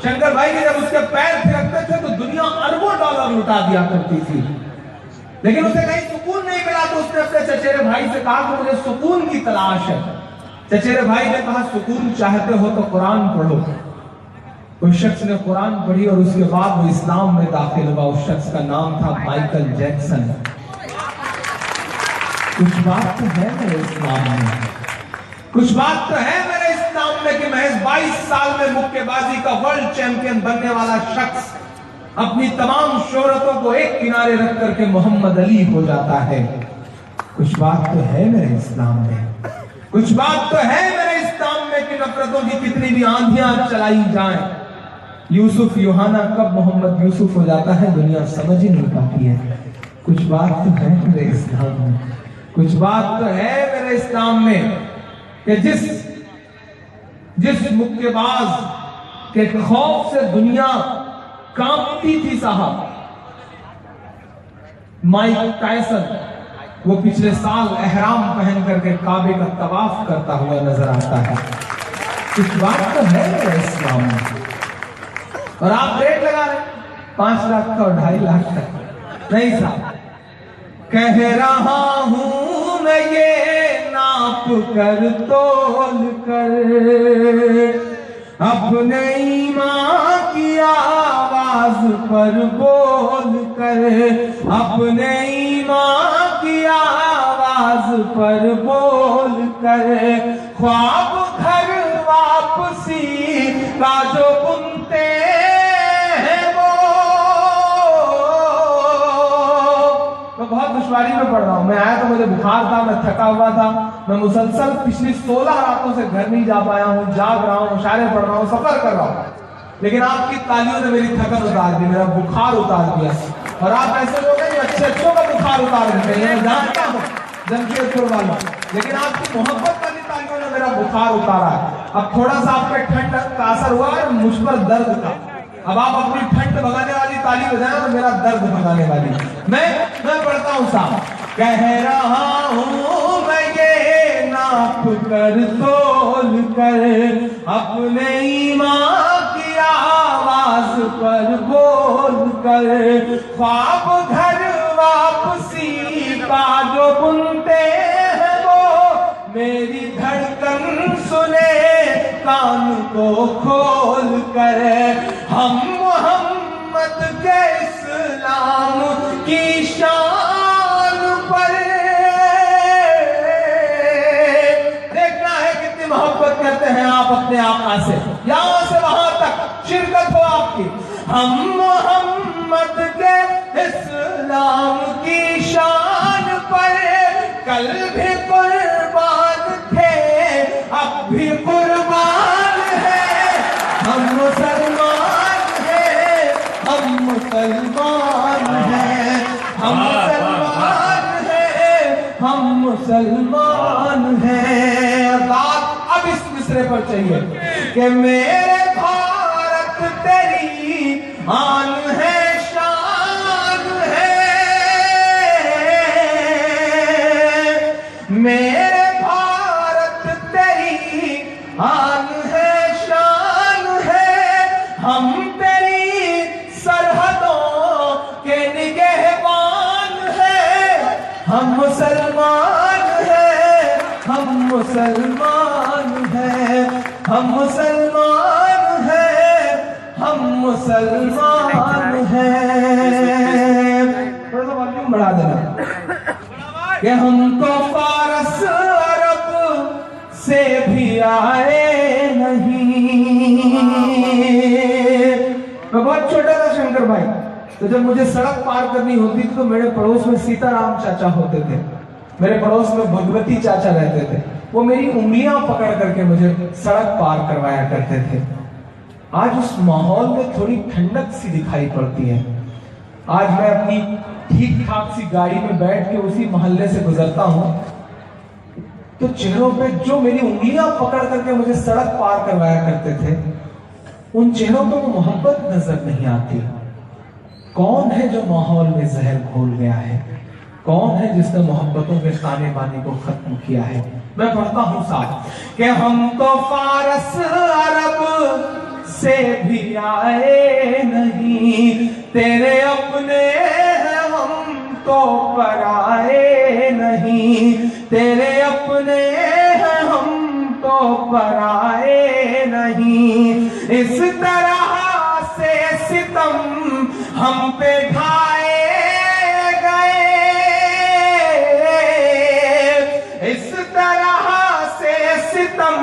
शंकर भाई ने जब उसके पैर थिरकते थे तो दुनिया अरबों डॉलर लुटा दिया करती थी, लेकिन उसे कहीं सुकून नहीं मिला। तो उसने अपने चचेरे भाई से कहा कि मुझे सुकून की तलाश है। चचेरे भाई ने कहा सुकून चाहते हो तो कुरान पढ़ो। उस शख्स ने कुरान पढ़ी और उसके बाद वो इस्लाम में दाखिल हुआ। उस शख्स का नाम था माइकल जैक्सन। कुछ बात तो है मेरे इस्लाम में, कुछ बात तो है मेरे इस्लाम में कि महज 22 साल में मुक्केबाजी का वर्ल्ड चैंपियन बनने वाला शख्स अपनी तमाम शोहरतों को एक किनारे रख करके मोहम्मद अली हो जाता है। कुछ बात तो है मेरे इस्लाम में, कुछ बात तो है मेरे इस्लाम में कि नफरतों की कितनी भी आंधियां चलाई जाएं, यूसुफ यूहाना कब मोहम्मद यूसुफ हो जाता है दुनिया समझ ही नहीं पाती है। कुछ बात तो है मेरे इस्लाम में, कुछ बात तो है मेरे इस्लाम में कि जिस मुक्केबाज के खौफ से दुनिया कांपती थी साहब, माइक टायसन, वो पिछले साल एहराम पहन करके काबे का तवाफ करता हुआ नजर आता है। कुछ बात तो है मेरे इस्लाम में। और आप रेट लगा रहे 5 लाख का और 2.5 लाख का। नहीं साहब, कह रहा हूं मैं ये नाप कर तोल कर, अपने ईमान की आवाज पर बोल कर, अपने ईमान की आवाज पर बोल कर, ख्वाब घर वापसी का जो बुनते हैं वो। मैं बहुत दुश्वारी में पढ़ रहा हूं। मैं आया तो मुझे बुखार था, मैं थका हुआ था, मैं मुसलसल पिछली 16 रातों से घर नहीं जा पाया हूं, जाग रहा हूं, इशारे पढ़ रहा हूं, सफर कर रहा हूं, लेकिन आपकी तालियों ने मेरी थकन उतार दी, मेरा बुखार उतार दिया। और आप ऐसे लोग हैं जो अच्छे का बुखार उतार देते हैं, जानता हूं जमशेदपुर वालों, लेकिन आपकी मोहब्बत वाली तालियों ने मेरा बुखार उतारा है। अब थोड़ा सा आप पे ठंड का असर हुआ है, मुझ पर दर्द का। अब आप अपनी ठंड भगाने वाली ताली बजाएं तो मेरा दर्द भगाने वाली। मैं पढ़ता हूं साहब, कह रहा हूं मैं ये नाप कर तोल कर, अपने ईमान की आवाज पर बोल कर, ख्वाब घर वापसी का जो बुनते हैं वो, मेरी धड़कन सुने कान को खोल कर, हम मोहम्मद के इस्लाम की शान पर। देखना है कितनी मोहब्बत करते हैं आप अपने आका से, यहां से वहां तक शिरकत हो आपकी। हम मोहम्मद के इस्लाम की शान पर कल भी कुर्बान थे, अब भी कुर्बान है। हम मुसलमान हैं, हम मुसलमान हैं, हम मुसलमान हैं, हम मुसलमान हैं। बात अब इस मिसरे पर चाहिए कि मेरे भारत तेरी आन है, शान है, मेरे भारत तेरी आन है, शान है, हम तेरी सरहदों के निगहबान हैं। हम मुसलमान हैं, हम मुसलमान हैं, हम मुसलमान हैं, हम मुसलमान हैं। थोड़ा सा वॉल्यूम बढ़ा देना कि हम तो फारस अरब से भी आए नहीं। मैं बहुत छोटा था शंकर भाई, तो जब मुझे सड़क पार करनी होती थी तो मेरे पड़ोस में सीताराम चाचा होते थे, मेरे पड़ोस में भगवती चाचा रहते थे। वो मेरी उंगलियां पकड़ करके मुझे सड़क पार करवाया करते थे। आज उस माहौल में थोड़ी ठंडक सी दिखाई पड़ती है। आज मैं अपनी ठीक ठाक सी गाड़ी में बैठ के उसी मोहल्ले से गुजरता हूं तो चेहरों पे जो मेरी उंगलियां पकड़ करके मुझे सड़क पार करवाया करते थे, उन चेहरों पे वो मोहब्बत नजर नहीं आती। कौन है जो माहौल में जहर घोल गया है? कौन है जिसने मोहब्बतों के खाने पानी को खत्म किया है? मैं पढ़ता हूं साहब कि हम तो फारस अरब से भी आए नहीं, तेरे अपने हैं हम तो पराए नहीं, तेरे अपने हैं हम तो पराए नहीं। इस तरह से सितम हम पे ढाए गए, इस तरह से सितम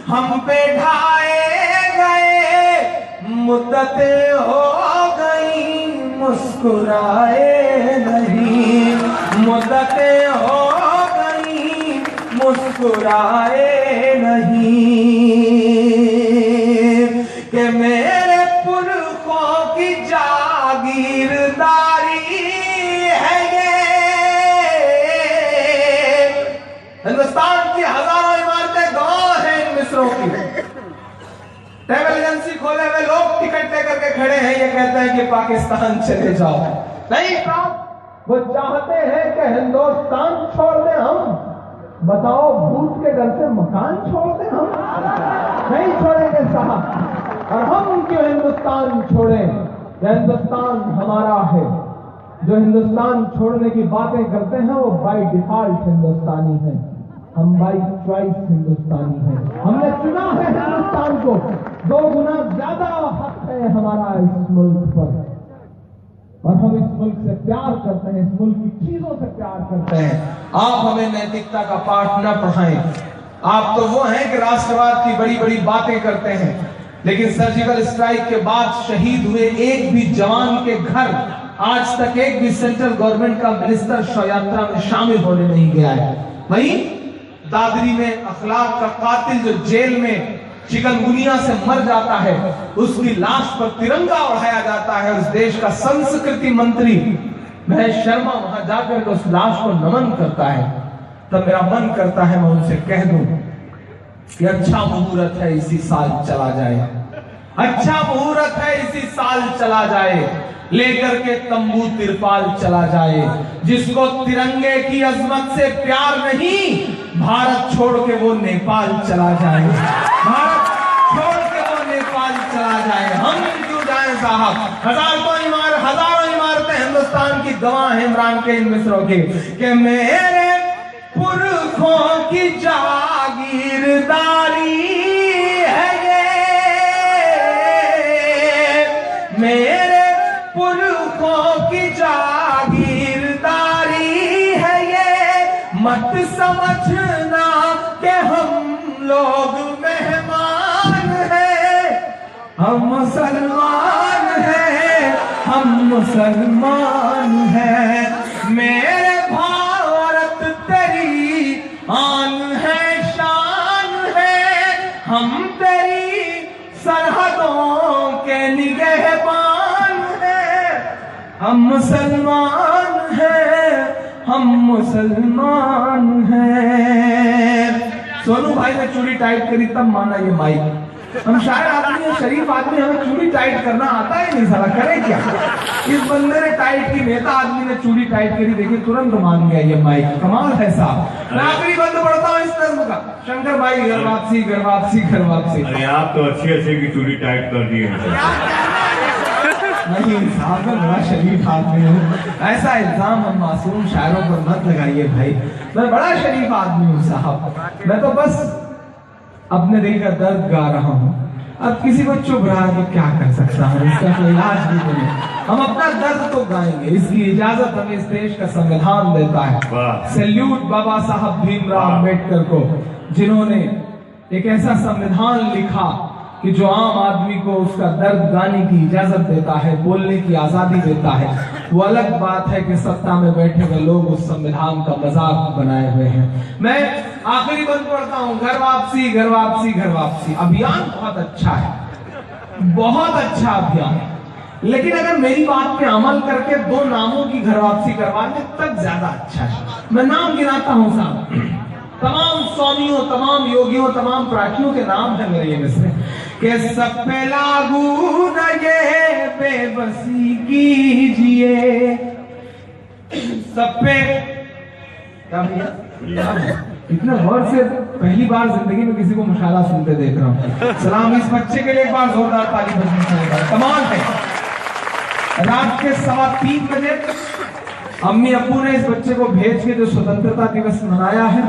हम पे ढाए गए, मुद्दतें हो गई मुस्कुराए नहीं, मुद्दतें हो गई मुस्कुराए नहीं, कि मेरे पुरखों की जागीरदारी है ये। हिंदुस्तान की हजारों इमारतें गवाह हैं इन मिस्रों की। ट्रैवल एजेंसी खोले हुए लोग टिकट लेकर के खड़े हैं, ये कहते हैं कि पाकिस्तान चले जाओ। नहीं साहब, वो चाहते हैं कि हिंदुस्तान छोड़ दें हम। बताओ, भूत के डर से मकान छोड़ दें हम? नहीं छोड़ेंगे साहब। और हम क्यों हिंदुस्तान छोड़ें? हिंदुस्तान हमारा है। जो हिंदुस्तान छोड़ने की बातें करते हैं वो बाय डिफॉल्ट हिंदुस्तानी हैं। हम बाय चॉइस हिंदुस्तानी हैं। हमने चुना है हिंदुस्तान को। 2 गुना ज्यादा हक है हमारा इस मुल्क पर, और हम इस मुल्क से प्यार करते हैं, इस मुल्क की चीजों से प्यार करते हैं। आप हमें नैतिकता का पाठ न पढ़ाएं। आप तो वो हैं कि राष्ट्रवाद की बड़ी बड़ी बातें करते हैं, लेकिन सर्जिकल स्ट्राइक के बाद शहीद हुए एक भी जवान के घर आज तक एक भी सेंट्रल गवर्नमेंट का मिनिस्टर शव यात्रा में शामिल होने नहीं गया है। वहीं दादरी में अखलाक का कातिल जो जेल में चिकनगुनिया से मर जाता है, उसकी लाश पर तिरंगा उड़ाया जाता है। उस देश का संस्कृति मंत्री महेश शर्मा वहां जाकर के उस लाश को नमन करता है। तब मेरा मन करता है मैं उनसे कह दूं कि अच्छा मुहूर्त है इसी साल चला जाए, अच्छा मुहूर्त है इसी साल चला जाए, लेकर के तंबू तिरपाल चला जाए। जिसको तिरंगे की अजमत से प्यार नहीं, भारत छोड़ के वो नेपाल चला जाए, भारत छोड़ के वो नेपाल चला जाए। हम क्यों जाए साहब? हजारों इमारतें हिंदुस्तान की गवाह है इमरान के इन मिस्रों के, कि मेरे पुरखों की जागीरदारी है ये, मेरे पुरखों की जागीरदारी है ये। मत समझना कि हम लोग मेहमान हैं, हम मुसलमान हैं, हम मुसलमान हैं। मेरे भारत तेरी आन है, शान है, हम तेरी सरहदों के निगहबान हैं। हम मुसलमान हैं, हम मुसलमान हैं। सोनू भाई ने चूड़ी टाइट करी तब माना ये माइक। हम शायर आदमी हैं, शरीफ आदमी, हमें चूड़ी टाइट करना आता ही नहीं, साला करे क्या? इस बंदे ने टाइट की, नेता आदमी ने चूड़ी टाइट करी, देखिए तुरंत मान गया ये माइक। कमाल है साहब। मैं आखिरी बंद पढ़ता हूँ इस नज्म का। शंकर भाई घर वापसी, घर वापसी, घर वापसी। अरे आप तो अच्छी की चूड़ी टाइट कर दी है। नहीं साहब, मैं बड़ा शरीफ आदमी हूँ, ऐसा इल्जाम हम मासूम शायरों पर मत लगाइए भाई। मैं बड़ा शरीफ आदमी हूँ साहब, मैं तो बस अपने दिल का दर्द गा रहा हूँ। अब किसी को चुप रहा तो क्या कर सकता हूँ, इसका कोई इलाज भी नहीं। हम अपना दर्द तो गाएंगे, इसकी इजाजत हमें इस देश का संविधान देता है। सैल्यूट बाबा साहब भीमराव अम्बेडकर को, जिन्होंने एक ऐसा संविधान लिखा कि जो आम आदमी को उसका दर्द गाने की इजाजत देता है, बोलने की आजादी देता है। वो अलग बात है कि सत्ता में बैठे हुए लोग उस संविधान का मजाक बनाए हुए हैं। मैं आखिरी बंद पढ़ता हूँ। घर वापसी, घर वापसी, घर वापसी। अभियान बहुत अच्छा है, बहुत अच्छा अभियान है, लेकिन अगर मेरी बात पे अमल करके 2 नामों की घर वापसी करवाने तब ज्यादा अच्छा है। मैं नाम गिनाता हूँ साहब, तमाम स्वामियों, तमाम योगियों, तमाम प्राचियों के नाम है मेरे ये से, कि सब पे लागू न ये बेबसी कीजिए, सब पे क्या भैया इतने गौर से पहली बार जिंदगी में किसी को मुशायरा सुनते देख रहा हूँ। सलाम इस बच्चे के लिए एक बार जोरदार ताली बजनी चाहिए, कमाल है। रात के 3:15 बजे अम्मी अब्बू ने इस बच्चे को भेज के जो स्वतंत्रता दिवस मनाया है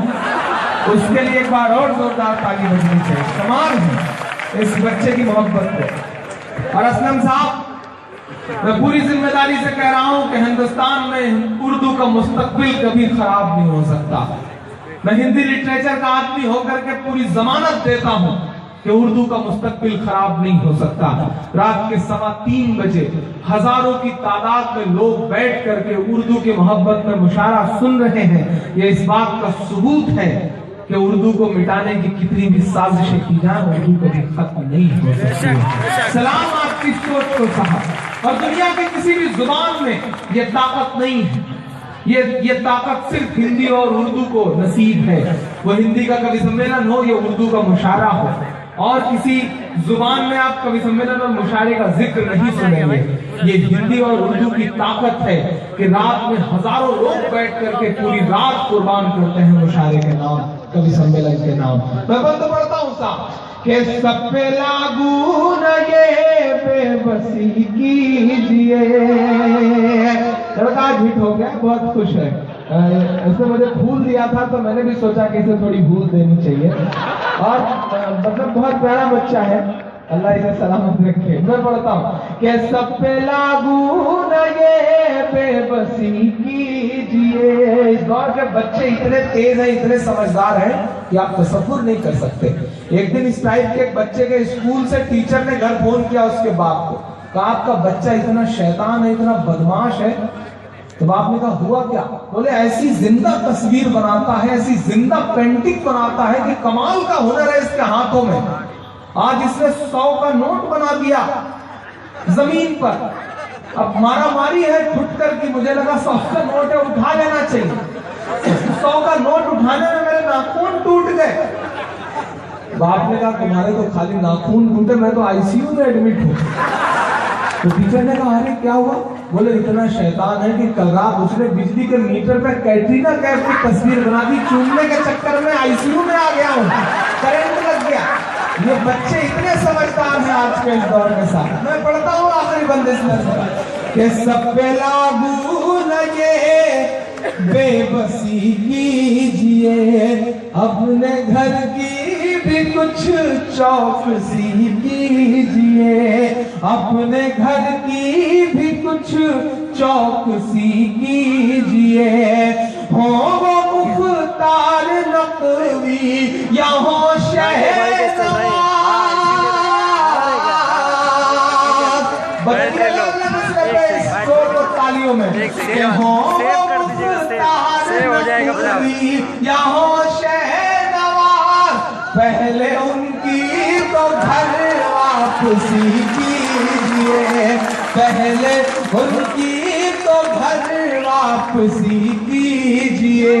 उसके लिए एक बार और जोरदार ताली बजनी चाहिए, कमाल है इस बच्चे की मोहब्बत को। और असलम साहब, मैं पूरी जिम्मेदारी से कह रहा हूं कि हिंदुस्तान में उर्दू का मुस्तकबिल कभी खराब नहीं हो सकता। मैं हिंदी लिटरेचर का आदमी होकर के पूरी जमानत देता हूं कि उर्दू का मुस्तकबिल खराब नहीं हो सकता। रात के 3:15 बजे हजारों की तादाद में लोग बैठ करके उर्दू की मोहब्बत में मुशायरा सुन रहे हैं। ये इस बात का सबूत है कि उर्दू को मिटाने की कितनी भी साजिशें की जाए, उर्दू कभी खत्म नहीं हो सकती। सलाम आपकी सोच को साहब। और दुनिया की किसी भी जुबान में ये ताकत नहीं है, ये ताकत सिर्फ हिंदी और उर्दू को नसीब है। वो हिंदी का कवि सम्मेलन हो या उर्दू का मुशायरा हो, और किसी जुबान में आप कवि सम्मेलन और मुशायरे का जिक्र नहीं सुनेंगे। ये हिंदी और उर्दू की ताकत है कि रात में हजारों लोग बैठ करके पूरी रात कुर्बान करते हैं मुशायरे के नाम, कवि सम्मेलन के नाम। मैं बंद पढ़ता हूँ साहब कि सब पे लागू न ये बेबसी कीजिए। लड़का हिट हो गया, बहुत खुश है। इसने मुझे फूल दिया था तो मैंने भी सोचा कि इसे थोड़ी भूल देनी चाहिए। और मतलब बहुत प्यारा बच्चा है, अल्लाह इसे सलामत रखे। मैं पढ़ता हूँ कि सब पे लागू न ये बेबसी कीजिए। इस दौर के बच्चे इतने तेज हैं, इतने समझदार हैं कि आप तसव्वुर नहीं कर सकते। एक दिन इस टाइप के एक बच्चे के स्कूल से टीचर ने घर फोन किया उसके बाप को, कहा आपका बच्चा इतना शैतान है, इतना बदमाश है। तो बाप ने कहा हुआ क्या? बोले ऐसी जिंदा तस्वीर बनाता है, ऐसी जिंदा पेंटिंग बनाता है कि कमाल का हुनर है इसके हाथों में। आज इसने 100 का नोट बना दिया जमीन पर। अब मारा मारी है फुटकर की, मुझे लगा 100 का नोट है उठा लेना चाहिए। 100 का नोट उठाने में मेरे नाखून टूट गए। बाप ने कहा तुम्हारे तो खाली नाखून टूटे, मैं तो आईसीयू में एडमिट हूँ। तो टीचर ने कहा अरे क्या हुआ? बोले इतना शैतान है कि कल रात उसने बिजली के मीटर पे कैटरीना कैफ की तस्वीर बना दी, चूमने के चक्कर में आईसीयू में आ गया हूँ, करंट लग गया। ये बच्चे इतने समझदार हैं आज के इस दौर के साथ। मैं पढ़ता हूँ आखिरी बंदिश में कि सब पे लागू न ये बेबसी कीजिए, अपने घर की भी कुछ चौकसी कीजिए, अपने घर की भी कुछ चौकसी कीजिए। हो वो मुख्तार नकवी या हो शहनवाज, तालियों में हो या हो शहनवाज, पहले उनकी तो घर वापसी कीजिए, पहले उनकी तो घर वापसी कीजिए।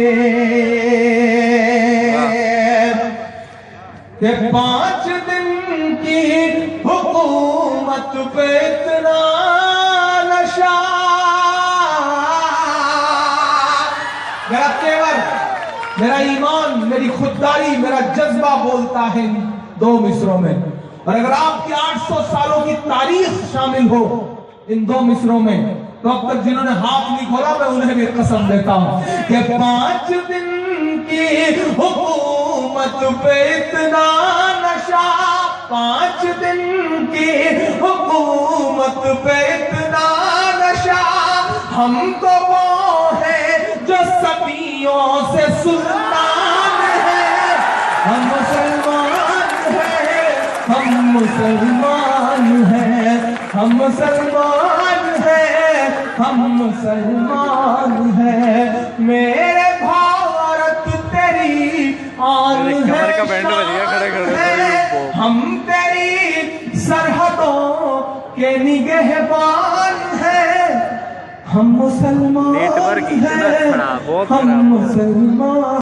कि 5 दिन की हुकूमत पे इतना नशा, मेरा तेवर, मेरा ईमान, मेरी खुददारी, मेरा जज्बा बोलता है इन 2 मिसरों में। और अगर आपकी 800 सालों की तारीख शामिल हो इन 2 मिसरों में, तो अब तक जिन्होंने हाथ नहीं खोला मैं उन्हें भी कसम देता हूं कि 5 दिन की हुकूमत पे इतना नशा, 5 दिन की हुकूमत पे इतना नशा, हम तो वो है जो सदियों से सुल्तान है। हम मुसलमान हैं, हम मुसलमान हैं, हम मुसलमान हैं, हम मुसलमान हैं। मेरे भारत तेरी आन है, हम तेरी सरहदों के निगहबान हैं। हम मुसलमान हैं, हम मुसलमान।